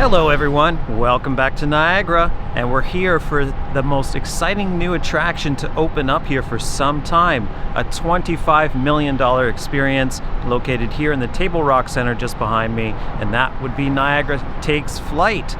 Hello everyone, welcome back to Niagara, and we're here for the most exciting new attraction to open up here for some time, a $25 million experience located here in the Table Rock Center just behind me, and that would be Niagara Takes Flight,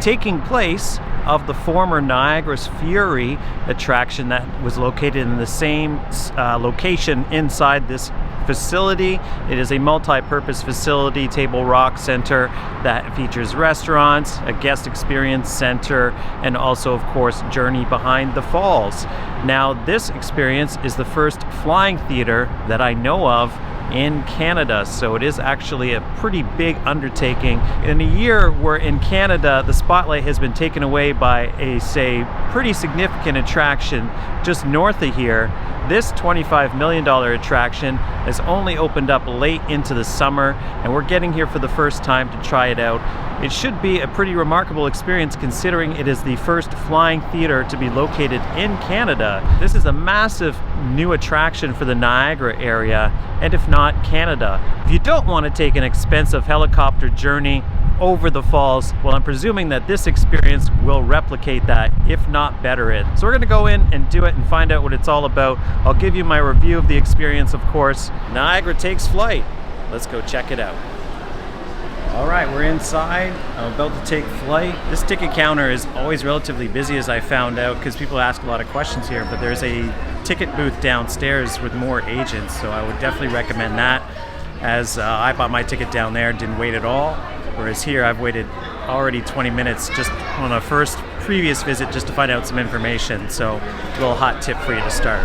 taking place of the former Niagara's Fury attraction that was located in the same location inside this facility. It is a multi-purpose facility, Table Rock Center, that features restaurants, a guest experience center, and also, of course, Journey Behind the Falls. Now, this experience is the first flying theater that I know of in Canada, so it is actually a pretty big undertaking. In a year where in Canada the spotlight has been taken away by a, say, pretty significant attraction just north of here, this $25 million attraction has only opened up late into the summer, and we're getting here for the first time to try it out. It should be a pretty remarkable experience considering it is the first flying theater to be located in Canada. This is a massive new attraction for the Niagara area, and if not Canada. If you don't want to take an expensive helicopter journey over the falls, well, I'm presuming that this experience will replicate that, if not better it. So we're gonna go in and do it and find out what it's all about. I'll give you my review of the experience, of course. Niagara Takes Flight. Let's go check it out. All right, we're inside. I'm about to take flight. This ticket counter is always relatively busy, as I found out, because people ask a lot of questions here, but there's a ticket booth downstairs with more agents, so I would definitely recommend that, as I bought my ticket down there, didn't wait at all, whereas here I've waited already 20 minutes just on a previous visit just to find out some information, so a little hot tip for you to start.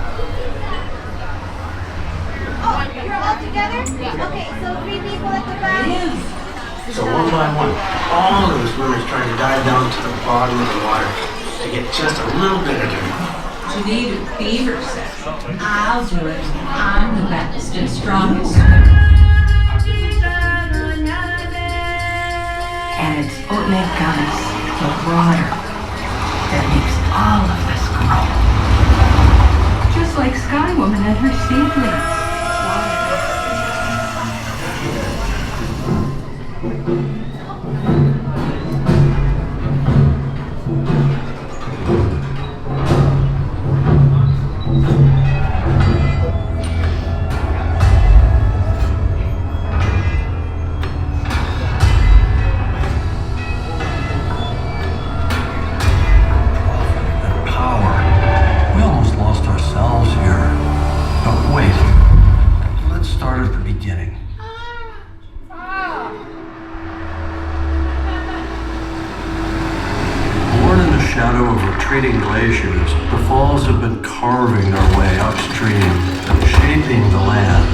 Oh, you're all together? Yeah. Okay, so 3 people at the back. So one by one, all of the swimmers trying to dive down to the bottom of the water to get just a little bit of it. Geneva Beaver says, I'll do it. I'm the best and strongest. And it's only guns, the water, that makes all of us grow. Just like Sky Woman and her seedlings. Retreating glaciers, the falls have been carving their way upstream, shaping the land,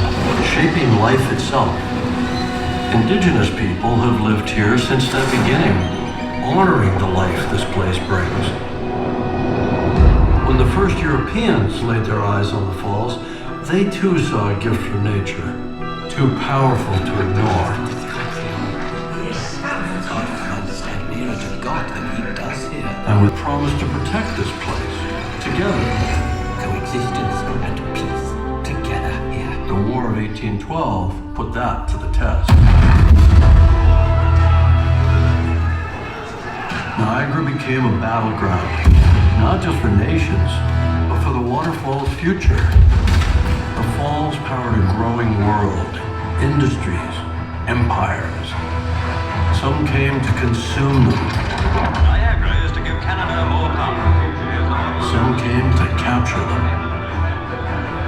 shaping life itself. Indigenous people have lived here since the beginning, honoring the life this place brings. When the first Europeans laid their eyes on the falls, they too saw a gift from nature, too powerful to ignore. And with promise to protect this place, together. Coexistence and peace, together here. The War of 1812 put that to the test. Niagara became a battleground, not just for nations, but for the waterfall's future. The falls powered a growing world, industries, empires. Some came to consume them. Canada more power. Some came to capture them.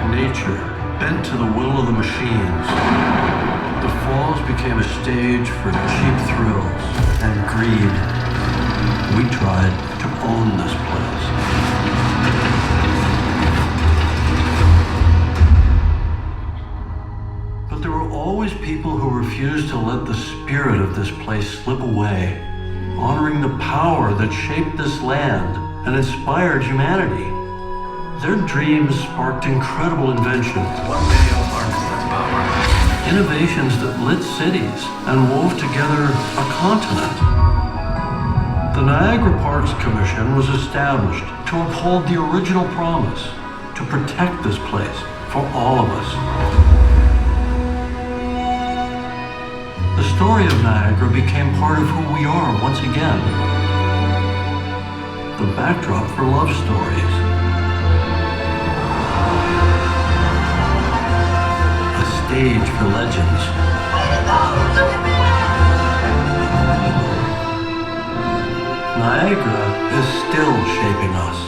Nature bent to the will of the machines. The falls became a stage for cheap thrills and greed. We tried to own this place. But there were always people who refused to let the spirit of this place slip away, honoring the power that shaped this land and inspired humanity. Their dreams sparked incredible inventions. Innovations that lit cities and wove together a continent. The Niagara Parks Commission was established to uphold the original promise, to protect this place for all of us. the story of Niagara became part of who we are once again. The backdrop for love stories. A stage for legends. Niagara is still shaping us.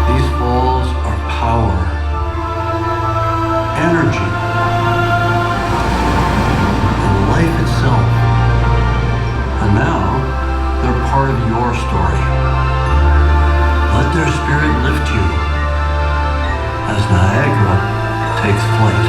These falls are power, energy, and life itself. And now, they're part of your story. Let their spirit lift you as Niagara takes flight.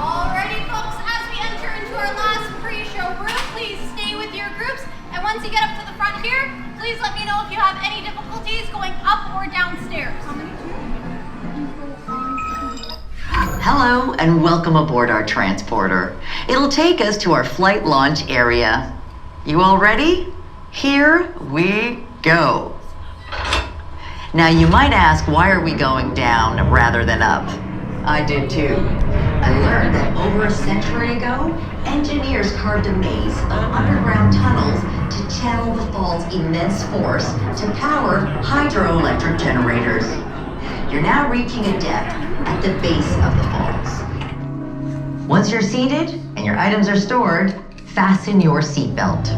Alrighty, folks, as we enter into our last pre-show room, please stay with your groups. And once you get up to the front here, please let me know if you have any difficulties going up or downstairs. Hello and welcome aboard our transporter. It'll take us to our flight launch area. You all ready? Here we go. Now you might ask, why are we going down rather than up? I did too. I learned that over a century ago, engineers carved a maze of underground tunnels to channel the fall's immense force to power hydroelectric generators. You're now reaching a depth at the base of the falls. Once you're seated and your items are stored, fasten your seatbelt.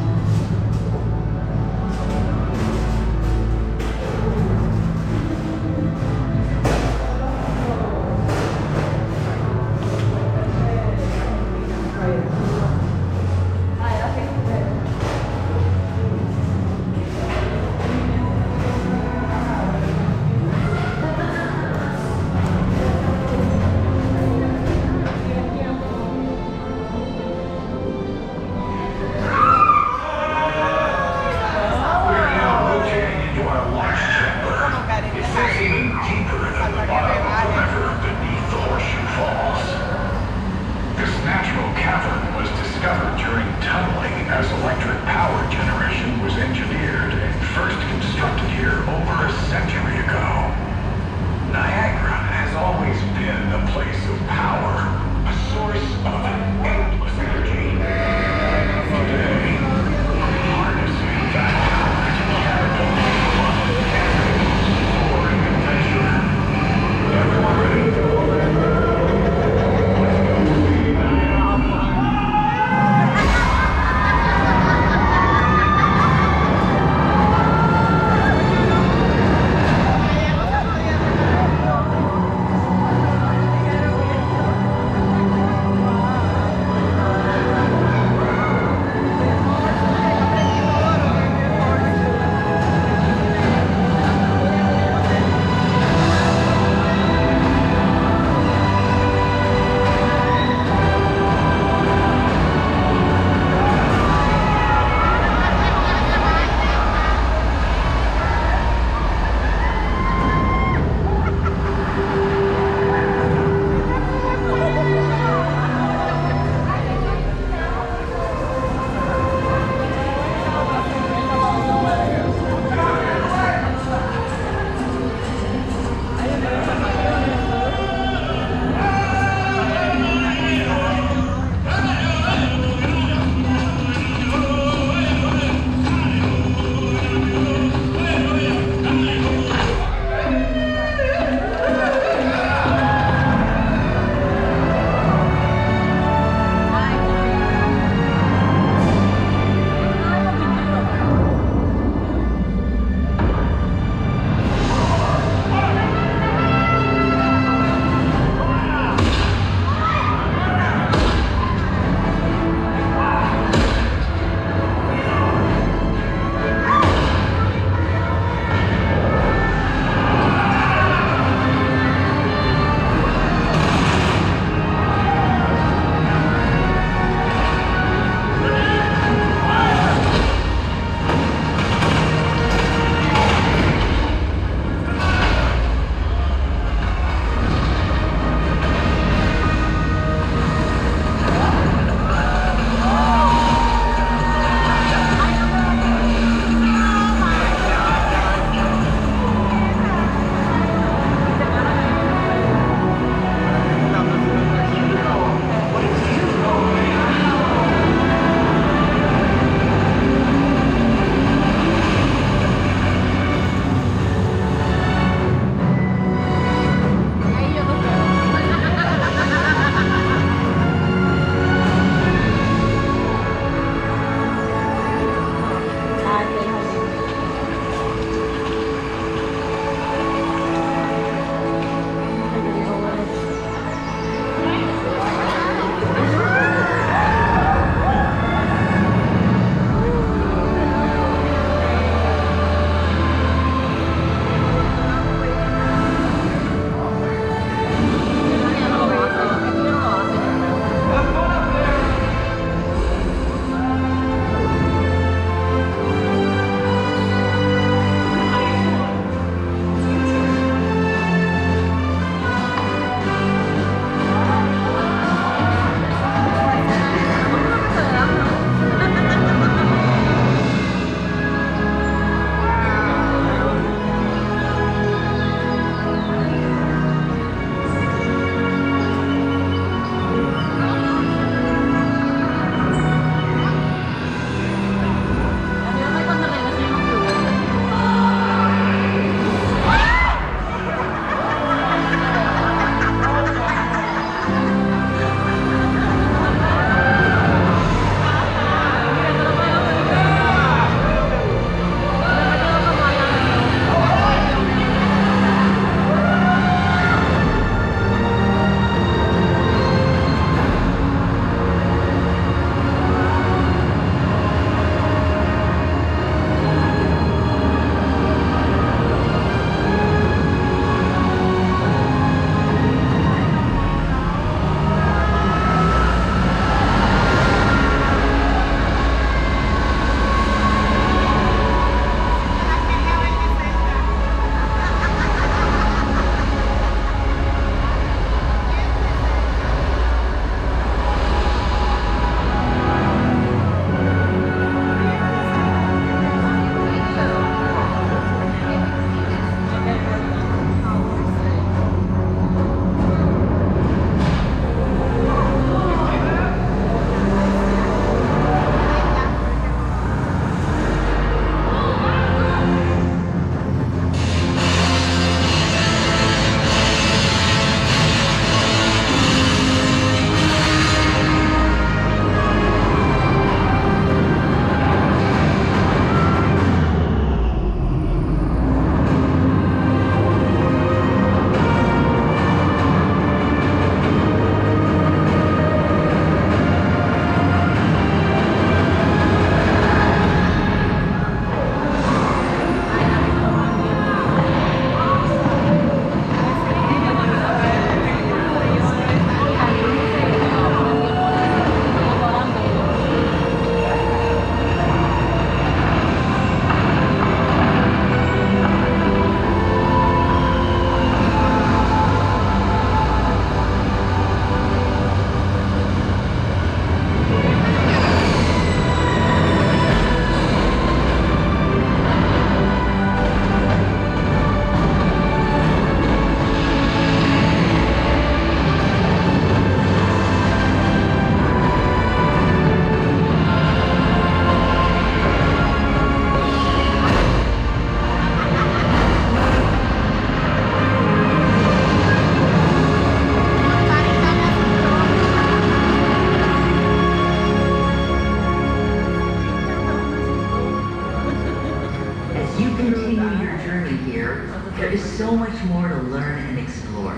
so much more to learn and explore.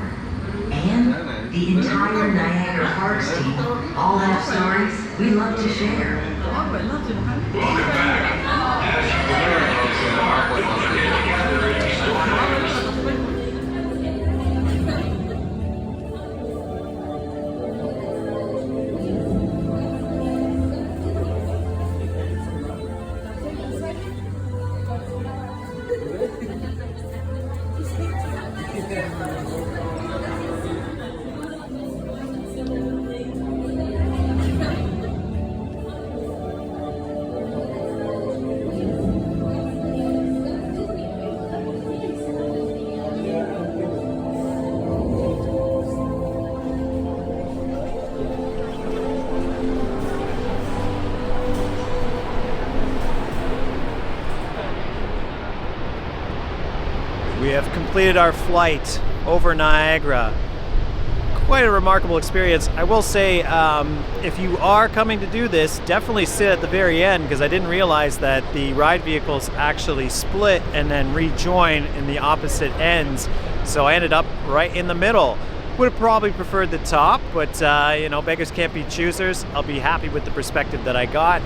And the entire Niagara Parks team all have stories we love to share. We have completed our flight over Niagara. Quite a remarkable experience. I will say, if you are coming to do this, definitely sit at the very end, because I didn't realize that the ride vehicles actually split and then rejoin in the opposite ends. So I ended up right in the middle. Would have probably preferred the top, but you know, beggars can't be choosers. I'll be happy with the perspective that I got.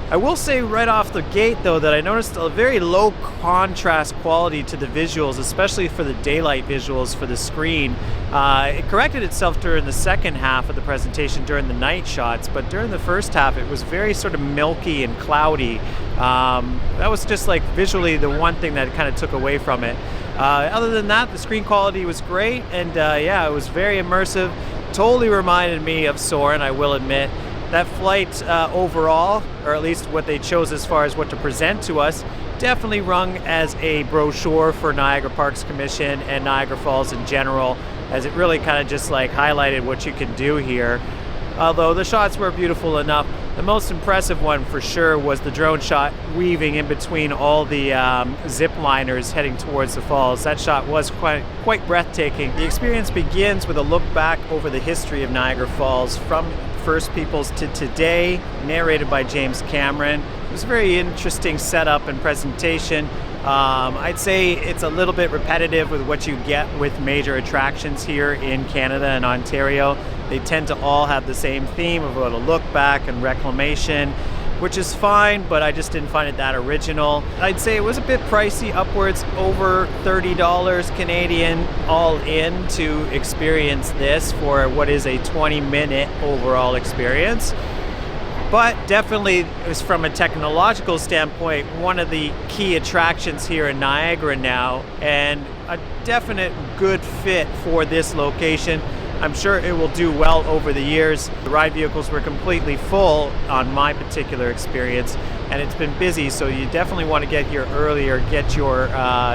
I will say right off the gate though that I noticed a very low contrast quality to the visuals, especially for the daylight visuals for the screen. It corrected itself during the second half of the presentation during the night shots, but during the first half it was very sort of milky and cloudy. That was just like visually the one thing that kind of took away from it. Other than that, the screen quality was great, and yeah, it was very immersive. Totally reminded me of Soarin', I will admit. That flight overall, or at least what they chose as far as what to present to us, definitely rung as a brochure for Niagara Parks Commission and Niagara Falls in general, as it really kind of just like highlighted what you can do here. Although the shots were beautiful enough, the most impressive one for sure was the drone shot weaving in between all the zip liners heading towards the falls. That shot was quite breathtaking. The experience begins with a look back over the history of Niagara Falls from First Peoples to today, narrated by James Cameron. It was a very interesting setup and presentation. I'd say it's a little bit repetitive with what you get with major attractions here in Canada and Ontario. They tend to all have the same theme about a look back and reclamation, which is fine, but I just didn't find it that original. I'd say it was a bit pricey, upwards over $30 Canadian all in to experience this for what is a 20-minute overall experience. But definitely, from a technological standpoint, one of the key attractions here in Niagara now, and a definite good fit for this location. I'm sure it will do well over the years. The ride vehicles were completely full on my particular experience, and it's been busy, so you definitely want to get here earlier, get your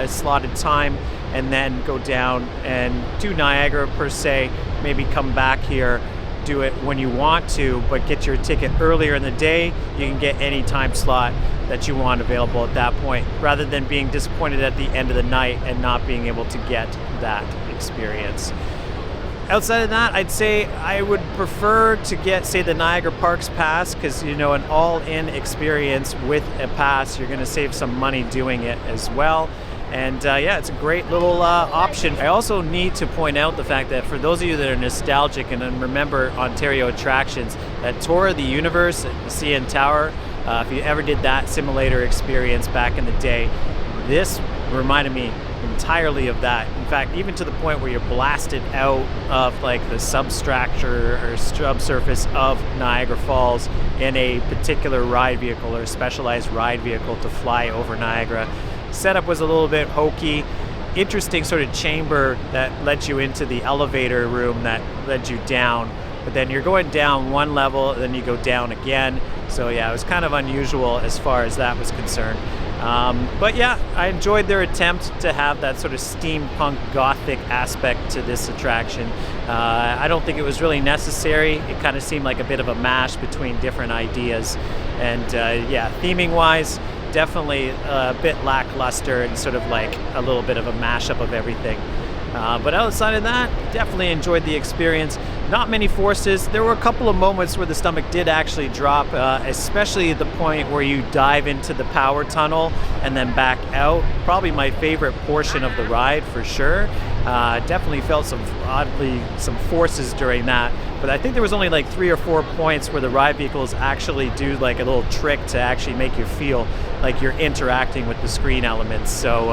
slotted time, and then go down and do Niagara per se, maybe come back here, do it when you want to, but get your ticket earlier in the day. You can get any time slot that you want available at that point, rather than being disappointed at the end of the night and not being able to get that experience. Outside of that, I'd say I would prefer to get, say, the Niagara Parks Pass, because, you know, an all-in experience with a pass, you're going to save some money doing it as well. And yeah, it's a great little option. I also need to point out the fact that for those of you that are nostalgic and remember Ontario attractions, that Tour of the Universe at the CN Tower, if you ever did that simulator experience back in the day, this reminded me entirely of that. In fact, even to the point where you're blasted out of like the substructure or subsurface of Niagara Falls in a particular ride vehicle or specialized ride vehicle to fly over Niagara. Setup was a little bit hokey. Interesting sort of chamber that led you into the elevator room that led you down. But then you're going down one level, then you go down again. So yeah, it was kind of unusual as far as that was concerned. But yeah, I enjoyed their attempt to have that sort of steampunk gothic aspect to this attraction. I don't think it was really necessary. It kind of seemed like a bit of a mash between different ideas. And yeah, theming wise, definitely a bit lackluster and sort of like a little bit of a mashup of everything. But outside of that, definitely enjoyed the experience. Not many forces. There were a couple of moments where the stomach did actually drop, especially at the point where you dive into the power tunnel and then back out. Probably my favorite portion of the ride for sure. Definitely felt some forces during that. But I think there was only like 3 or 4 points where the ride vehicles actually do like a little trick to actually make you feel like you're interacting with the screen elements. So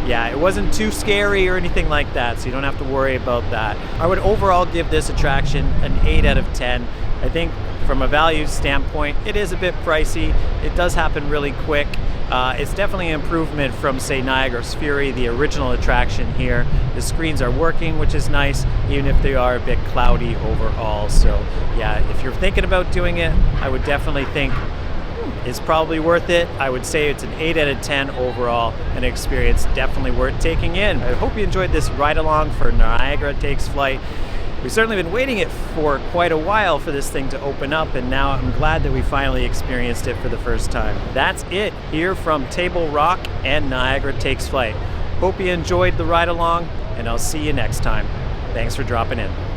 yeah, it wasn't too scary or anything like that, so you don't have to worry about that. I would overall give this attraction an 8 out of 10. I think from a value standpoint, it is a bit pricey. It does happen really quick. It's definitely an improvement from, say, Niagara's Fury, the original attraction here. The screens are working, which is nice, even if they are a bit cloudy overall. So yeah, if you're thinking about doing it, I would definitely think it's probably worth it. I would say it's an 8 out of 10 overall, an experience definitely worth taking in. I hope you enjoyed this ride along for Niagara Takes Flight. We've certainly been waiting it for quite a while for this thing to open up, and now I'm glad that we finally experienced it for the first time. That's it here from Table Rock and Niagara Takes Flight. Hope you enjoyed the ride along, and I'll see you next time. Thanks for dropping in.